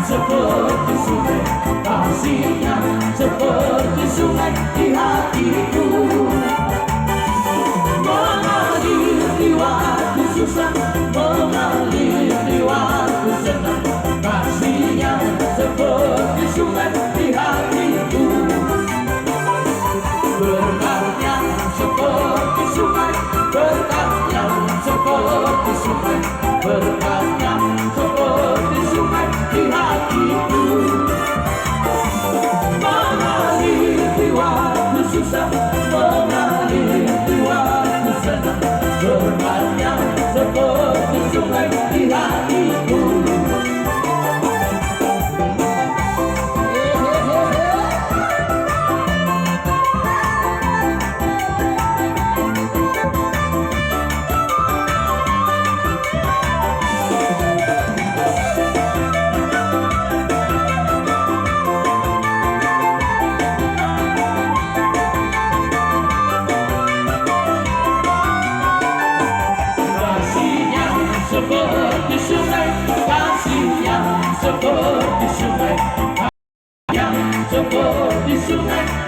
seperti sungai, kasihnya seperti sungai di hatiku. Mengalir di waktu susah, mengalir di waktu senang, kasihnya seperti sungai di hatiku. Berkatnya seperti sungai, berkatnya seperti sungai, berkatnya seperti sungai di hatiku. Mengalir di waktu susah, mengalir di waktu senang, berkatnya seperti sungai di hatiku. Seperti sungai, kasih yang seperti sungai, yang seperti sungai.